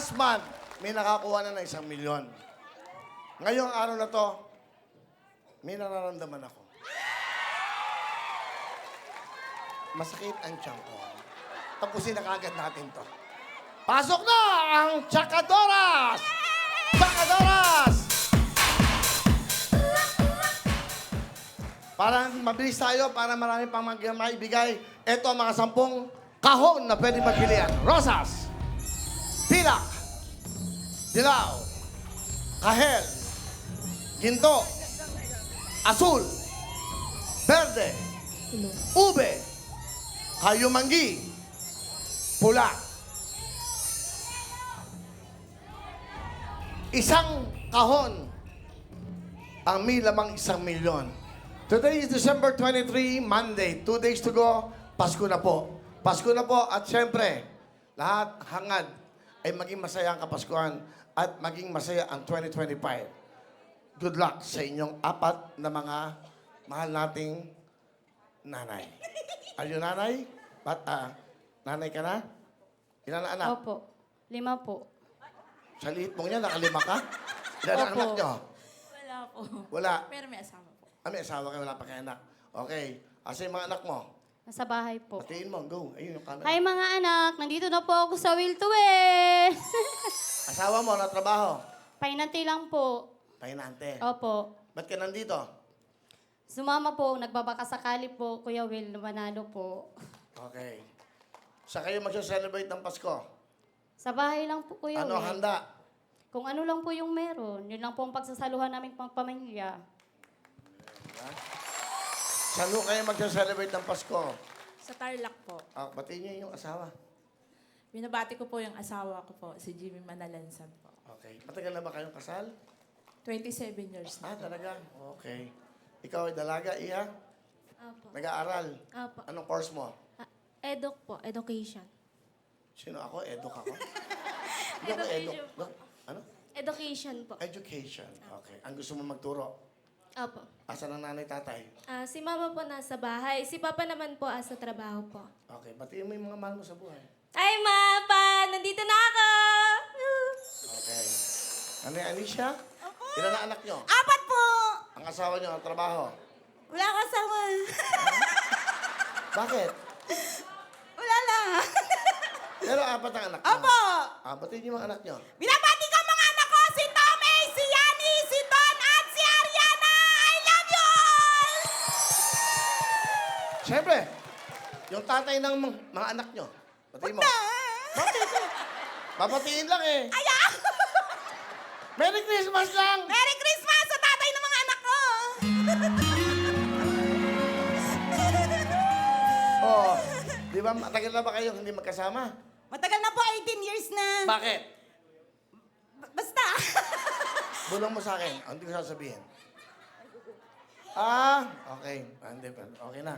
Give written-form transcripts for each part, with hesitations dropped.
Last month, may nakakuha na ng 1 milyon. Ngayong araw na to, may nararamdaman ako. Masakit ang tiyan ko. Tapusin na kagad natin to. Pasok na ang Chakadoras! Chakadoras! Para mabilis tayo, para marami pang maibigay. Ito ang mga 10 kahon na pwede magpilian. Rosas, pilak, dilaw, kahel, ginto, asul, berde, ube, kayumanggi, pula. Isang kahon ang may lamang 1 milyon. Today is December 23, Monday. 2 days to go, Pasko na po. Pasko na po at siyempre, lahat hangad ay maging masaya ang Kapaskuhan at maging masaya ang 2025. Good luck sa inyong 4 na mga mahal nating nanay. Are you nanay? Nanay ka na? Ilan na anak? Opo. 5 po. Sa liit mong yan, nakalima ka? Ilan na Opo. anak nyo? Wala po. Wala. Pero may asawa po. May asawa kayo, wala pa kayo anak. Okay. Asa yung mga anak mo? Nasa bahay po. Patiin mo, go. Ayun yung camera. Hi mga anak, nandito na po ako sa Will to Win. Asawa mo, na trabaho? Painante lang po. Pahinante. Opo. Ba't ka nandito? Sumama po, nagbabaka sakali po, Kuya Will, manalo po. Okay. Sa kayo mag-celebrate ng Pasko? Sa bahay lang po, Kuya Ano Will. handa? Kung ano lang po yung meron, yun lang po ang pagsasaluhan naming pamilya. Saan ho kayo mag-celebrate ng Pasko? Sa Tarlac po. Batiin niyo yung asawa. Binabati ko po yung asawa ko po, si Jimmy Manalansan po. Okay. Matagal na ba kayong kasal? 27 years na. Talaga? Okay. Ikaw ay dalaga, Iya? Opo. Nag-aaral? Opo. Anong course mo? Eduk po, education. Sino ako? Eduk ako? Hindi ako eduk. Ano? Education po. Education. Okay. Ang gusto mo magturo? Opo. Asan ang nanay, tatay? Si mama po nasa bahay. Si papa naman po sa trabaho po. Okay. Batiin mo yung mga mahal mo sa buhay. Ay, mapa! Nandito na ako! Okay. Ano yung Alicia? Ilan na anak nyo? 4 po! Ang asawa nyo, ang trabaho? Wala ka asawa. Bakit? Wala lang. Pero 4 ang anak nyo. Opo! Batiin yung mga anak nyo. Binabati ko mga anak ko! Si Tommy, si Yani, si Don, at si Ariana! I love you all! Siyempre, yung tatay ng mga anak nyo. Batiin mo. Bakit? Babatiin lang eh. Ayaw! Merry Christmas lang! Merry Christmas sa tatay ng mga anak ko! Oh, di ba matagal na ba kayo hindi magkasama? Matagal na po, 18 years na. Bakit? Basta. Bulong mo sa akin. Hindi ko sasabihin. Okay. Hindi pa. Okay na.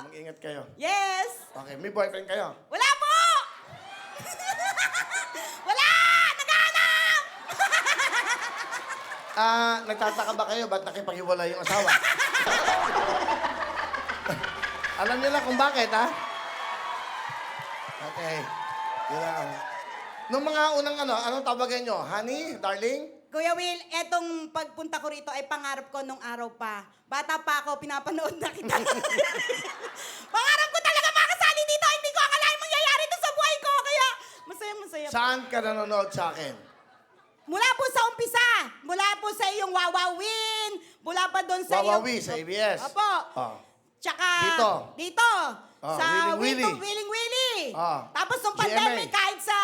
Mag-ingat kayo. Yes. Okay, may boyfriend kayo? Wala po! Wala! Naghahanap! Nagtataka ba kayo? Ba't nakipaghiwalay yung asawa? Alam niyo na kung bakit, ha? Okay. Yun lang. Nung mga unang anong tawagan nyo? Honey? Darling? Kuya Will, etong pagpunta ko rito ay pangarap ko nung araw pa. Bata pa ako, pinapanood na kita. Pangarap ko talaga makasali dito. Hindi ko akalain mangyayari ito sa buhay ko. Kaya masaya-masaya. Saan ka nanonood sa akin? Mula po sa umpisa. Mula po sa iyong Wawawin. Mula pa doon sa iyong... Wawawi sa ABS. Opo. Oh. Tsaka... Dito. Sa Willing Willy. Willing Willy. Ah. Tapos nung GMA. pandemic, kahit sa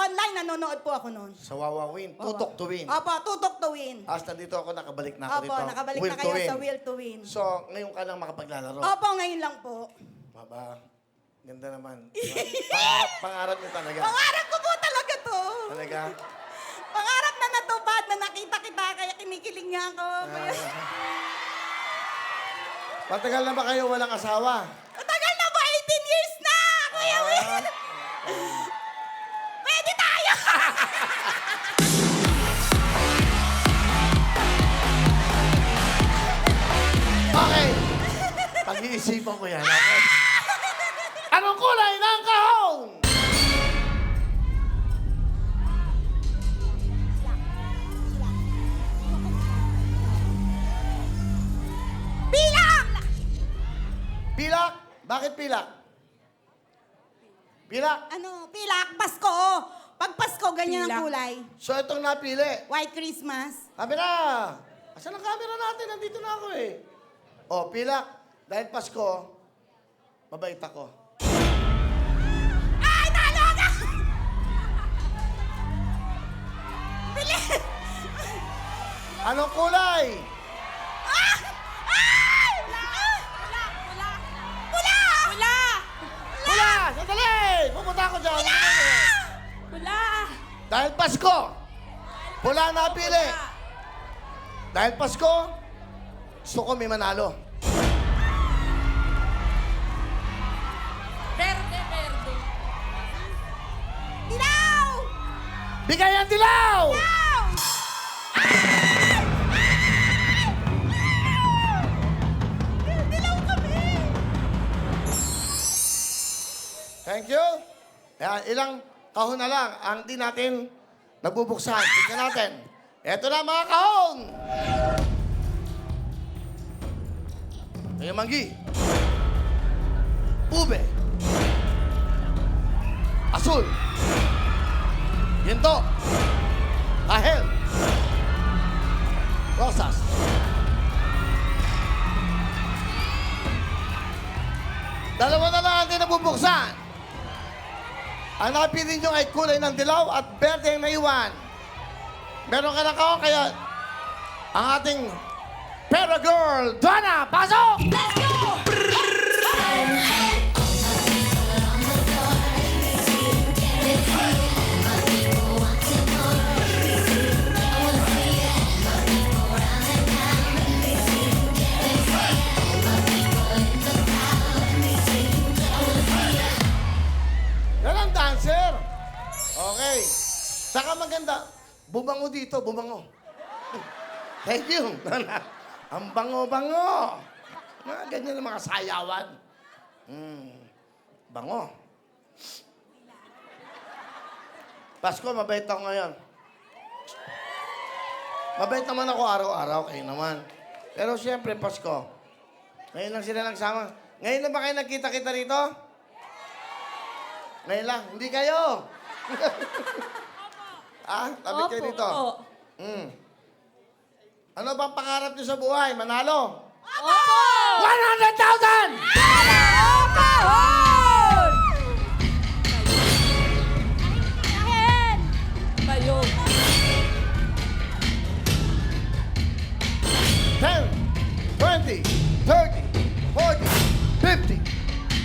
online, nanonood po ako noon. Sa Wawawin. Tutok to win. Opo, tutok to win. Hasta dito ako, nakabalik na ako Opo, dito. nakabalik Will na to kayo win. sa Will to Win. So, ngayon ka lang makapaglalaro. Opo, ngayon lang po. Baba, ganda naman. Pangarap niyo talaga. Pangarap ko po talaga to. Talaga? Pangarap na natupad na nakita kita, kaya kinikilig niya ako. Matagal na ba kayo walang asawa? Matagal na po, 18 years na, Kuya Will. Pwede tayo. Okay. Pag-iisipan ko yan. Okay? Anong kulay ng kahong? Bakit pilak? Pilak. Ano, pilak, Pasko. Pag Pasko, ganyan ang Pilak. kulay. So, itong napili. White Christmas. Camera! Asan ang camera natin? Nandito na ako eh. O, pilak. Dahil Pasko, mabait ako. Ay, talo ka! Bilis! Anong kulay? Ay! Pula! Pula! Pula! Sandali! Pupunta ako dyan. Pula! Dahil Pasko, pula napili. Dahil Pasko, gusto ko may manalo. Verde, verde. Dilaw! Bigay ang dilaw! Dilaw! Dilaw kami! Thank you. Ayan, ilang kahon na lang ang di natin nagbubuksan. Tingnan natin. Ito na mga kahon! May manggi. Ube. Asul. Ginto. Kahel. Rosas. Dalawa na lang ang di nabubuksan. Ang napili nyo ay kulay ng dilaw at berde ang naiwan. Meron ka na kahon, kaya ang ating Pero Girl, Donna, pasok! Let's go! Yan ang dancer. Okay. Saka maganda. Bumango dito, bumango. Thank you. Ang bango-bango. Mga ganyan ang mga sayawan. Bango. Pasko, mabait ako ngayon. Mabait naman ako araw-araw, kayo naman. Pero siyempre, Pasko. Ngayon lang sila nagsama. Ngayon na ba kayo nagkita-kita rito? Ngayon lang. Hindi kayo. Tabi kayo dito. Opo. Ano bang pangarap niyo sa buhay? Manalo? Opo! 100,000! Bayo. 10, 20, 30, 40, 50,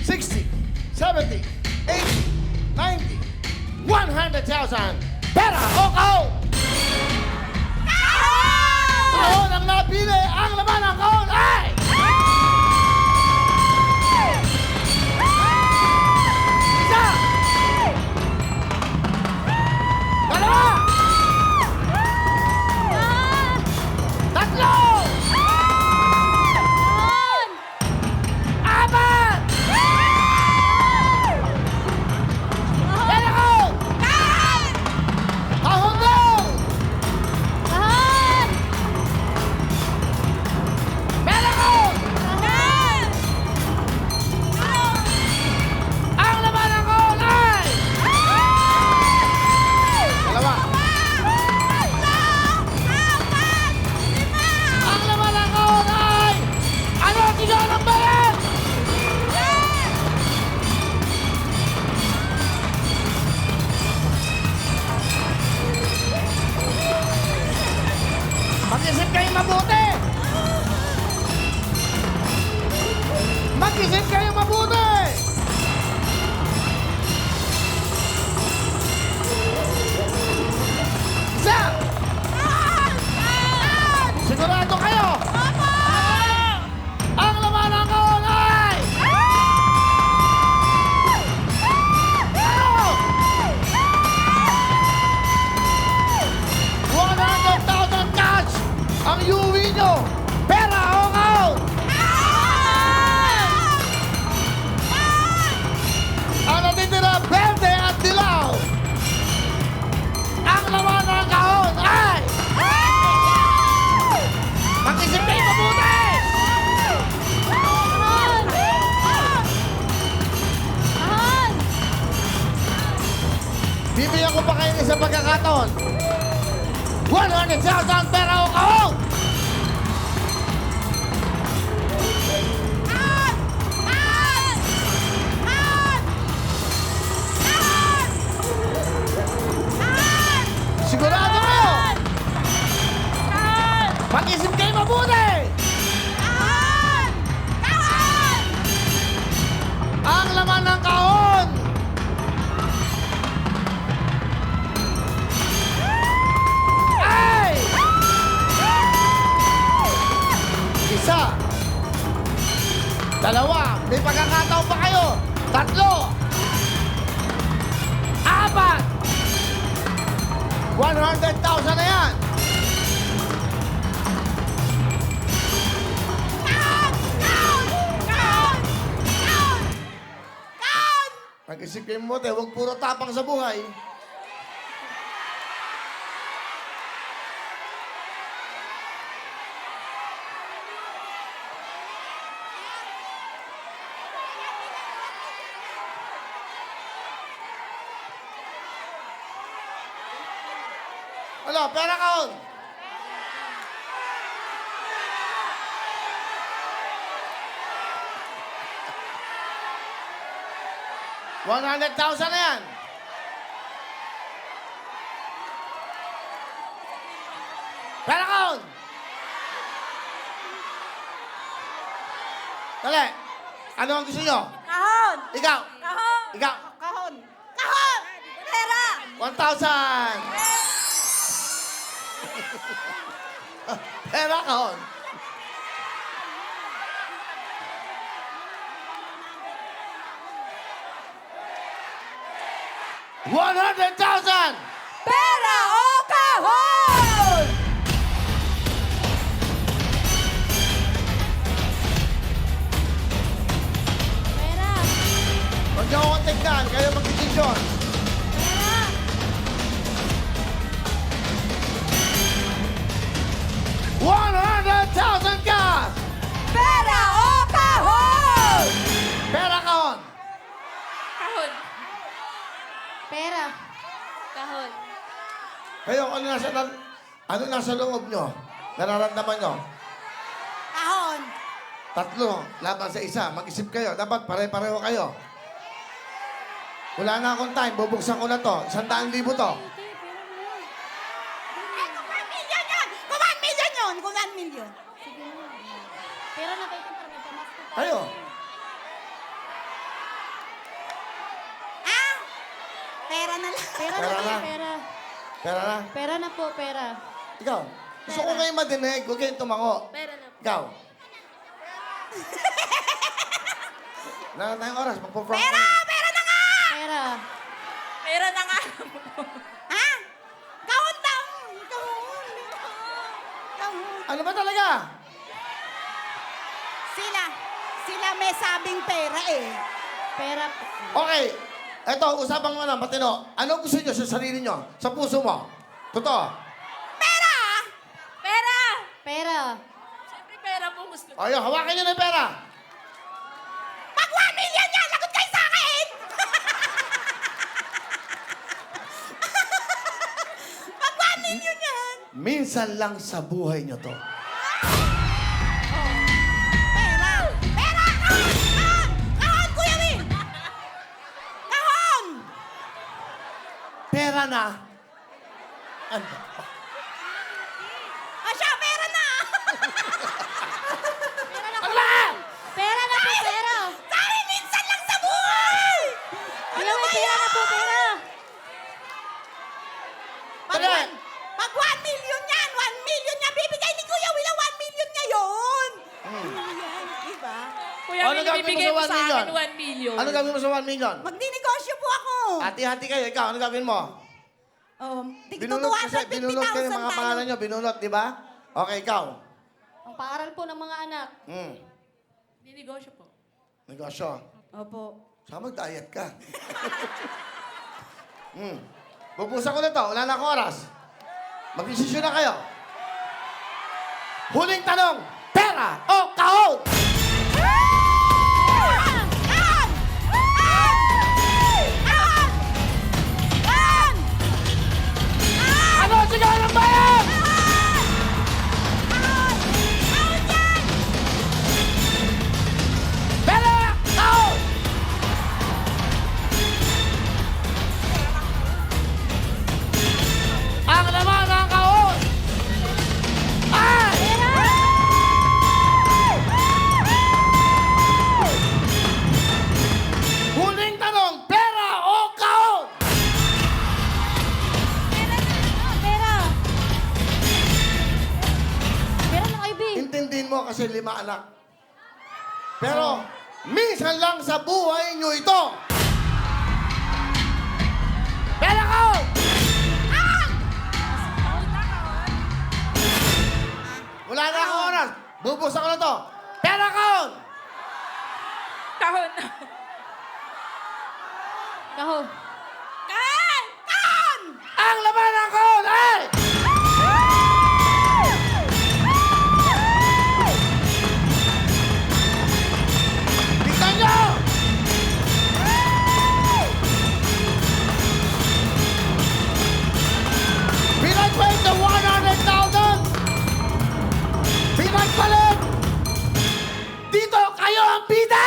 60, 70, 80, 90, 100,000! Pera o kahon! Kahon ang napili! Ang laman ng kahon ay... Isa! Dalawa! Tatlo! Apat! Yan ako! Kahon daw! Meron ako! Ang laman ng kahon ay... Dalawa! Ang laman ng kahon ay... Ano? Tigaw ng bayan! Mag-isip kayo mabuti! Mag-isip kayo mabuti! Isa! Sigurado kayo! Ang laman ng kahon ay... Ano? 100,000 cash ang iuwi nyo! Pera o kahon! kahon? 100,000 pera o kahon? Kahon! Kahon! Kahon! Kahon! Kahon! Sigurado kayo? Mag-isip kayo mabuti! Kahon! Kahon! Ang laman ng kahon! Ay! Isa. Dalawa. May pagkakataon pa kayo. Tatlo. Apat. 100,000 na yan. Kahon! Kahon! Kahon! Kahon! Kahon! Mag-isip kayo mabuti. Huwag puro tapang sa buhay. Ano, pera kahon? $100,000 na yan. Pera kahon! Dali. Ano ang gusto nyo? Kahon! Ikaw. Kahon! Ikaw. Kahon! Kahon! Pera! 1,000. Pera kahon. $100,000. Pera o kahon! Pera! Huwag niyo akong tignan. Kayo mag-desisyon. Pera! $100,000 cash. Pera o kahon! Pera kahon. Kahon. Pera! Kahon. Kayo, ano nasa loob nyo? Nararamdaman nyo? Kahon! Tatlo, laban sa isa. Mag-isip kayo. Dapat pare-pareho kayo. Wala na akong time. Bubuksan ko na to. 100,000 to. Ay, kung 1 million yan! Kung 1 million yun! Kung 1 million! Sige na. Pera na kayo para may pamasko tayo. Kayo. Ah! Pera na lang. Pera na Pera kayo, na. pera. Pera na. Pera na po, pera. Ikaw. Gusto ko kayo madinig. Huwag kayong tumango. Pera na po. Ikaw. Wala na tayong oras. Magpo-front Pera! Pera na nga! Pera. Pera na nga. Ha? Kahon daw! Kahon! Kahon! Ano ba talaga? Sila may sabing pera eh. Pera po. Okay. Eto, usapang mo na, matino. Ano gusto nyo sa sarili nyo? Sa puso mo? Totoo. Pera! Pera! Pera. Siyempre pera po gusto. Ayun, hawakan nyo na yung pera. Pag 1 million yan, lagot kayo sa akin! Pag 1 million yan! Minsan lang sa buhay nyo to. Pera! Pera! Kahon! Kahon! Kahon, Kuya Will! Kahon! Pera na. Ano? Asya, pera na! Pera na po. Ano ba? Pera na po, pera. Sorry, minsan lang sa buhay! Kuya Will, pera na po, pera. Pera. Pag 1 million yan, 1 million yan, bibigay ni Kuya Will ang 1 million ngayon! Yan, diba? Kuya, Ano may gagawin mo bibigay sa mo 1 sa million? akin 1 million. Ano gagawin mo sa 1 million? Magdinegosyo po ako! Hati-hati kayo. Ikaw, ano gagawin mo? Tigto Binunot kasi, 250,000 binunot kayo mga tayo. pangalan nyo. Binunot, di ba? Okay, ikaw. Ang paaral po ng mga anak. Ninegosyo po. Negosyo. Opo. Saka mag-diet ka. Bubusan ko na to. Wala na akong oras. Mag-desisyon na kayo. Huling tanong. Pera o kahon? Kahon! Kahon! Kahon! Kahon! Kahon! kasi 5 anak. Pero, minsan lang sa buhay nyo ito. Pera ko! Wala na akong oras. Bubuksan ko na to. Pera ko! Kahon. Kahon. Kan! Kan! Ang laman ng kahon ay... Tignan nyo! Pinagpalit ng 100,000! Pinagpalit! Dito, kayo ang bida!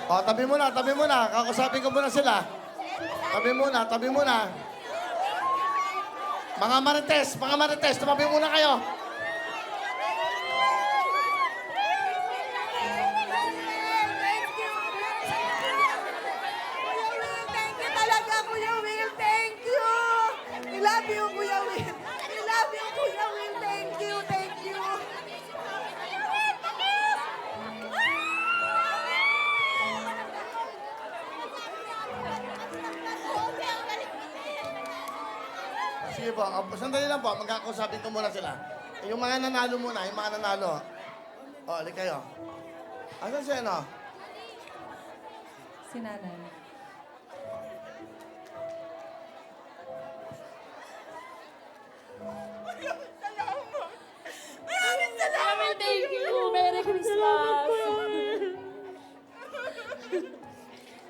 O, tabi muna, tabi muna. Kakusapin ko muna sila. Tabi muna, tabi muna. Mga marites, tumabi muna kayo. Thank you talaga, Kuya Will. Thank you. I love you, Kuya Will. I love you, Kuya Will. Thank you, thank you. Sige po, sandali lang po. Magkakausapin ko muna sila. Yung mga nanalo muna, yung mga nanalo. O, alik kayo. Asan siya, no? Si nanay. Maraming salamat. Thank you. Merry Christmas.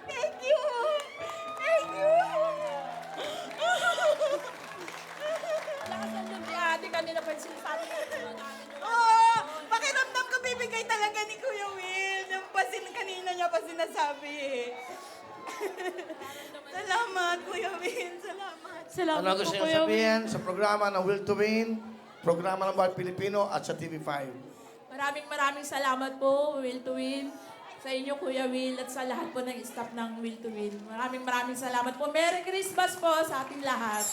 Thank you. Thank you. Lakasan yung ate kanina pa yung sinasabi ko. Oh, pakiramdam ko bibigay talaga ni Kuya Will. Yung pasin kanina niya pa sinasabi eh. Salamat, Kuya Will. Salamat. Salamat Ano gusto niyo sabihin sa programa ng Will to Win, programa ng Bawat Pilipino at sa TV5? Maraming salamat po, Will to Win. Sa inyo, Kuya Will, at sa lahat po ng staff ng Will to Win. Maraming salamat po. Merry Christmas po sa ating lahat.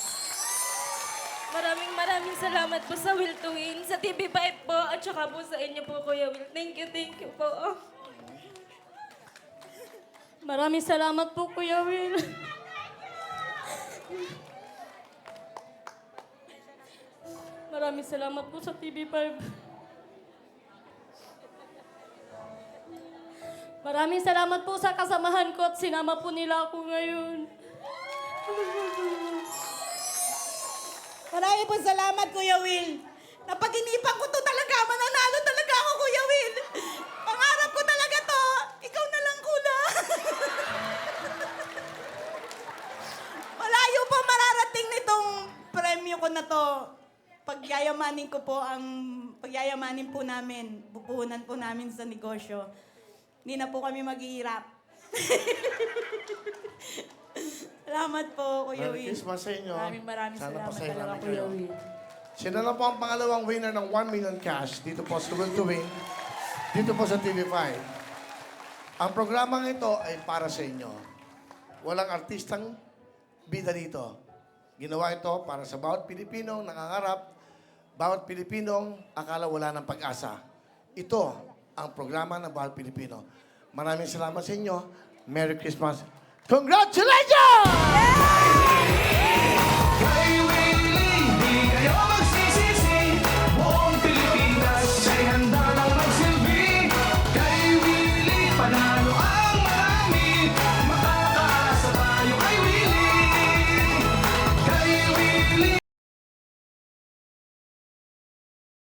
Maraming salamat po sa Will to Win, sa TV5 po, at saka po sa inyo po, Kuya Will. Thank you po. Maraming salamat po, Kuya Will. Maraming salamat po sa TV5. Maraming salamat po sa kasamahan ko at sinama po nila ako ngayon. Marami po salamat, Kuya Will. Napag-inipan ko to talaga. Mananalo talaga ako, Kuya Will. Pangarap ko talaga to. Ikaw na lang, Kuya. Malayo pa mararating nitong premyo ko na to. Pagyayamanin ko po pagyayamanin po namin. Pupuhunan po namin sa negosyo. Hindi na po kami maghihirap. Salamat po, Kuya Merry Will. Christmas sa inyo. Maraming Sana salamat pasaya talaga, namin Kuya kayo. Will. Sino na po ang pangalawang winner ng 1 million cash dito po sa Will to Win, dito po sa TV5? Ang programang ito ay para sa inyo. Walang artistang bida dito. Ginawa ito para sa bawat Pilipinong nangangarap, bawat Pilipinong akala wala ng pag-asa. Ito ang programa ng bawat Pilipino. Maraming salamat sa inyo. Merry Christmas. Congratulations! Kay Willie, di kayo magsi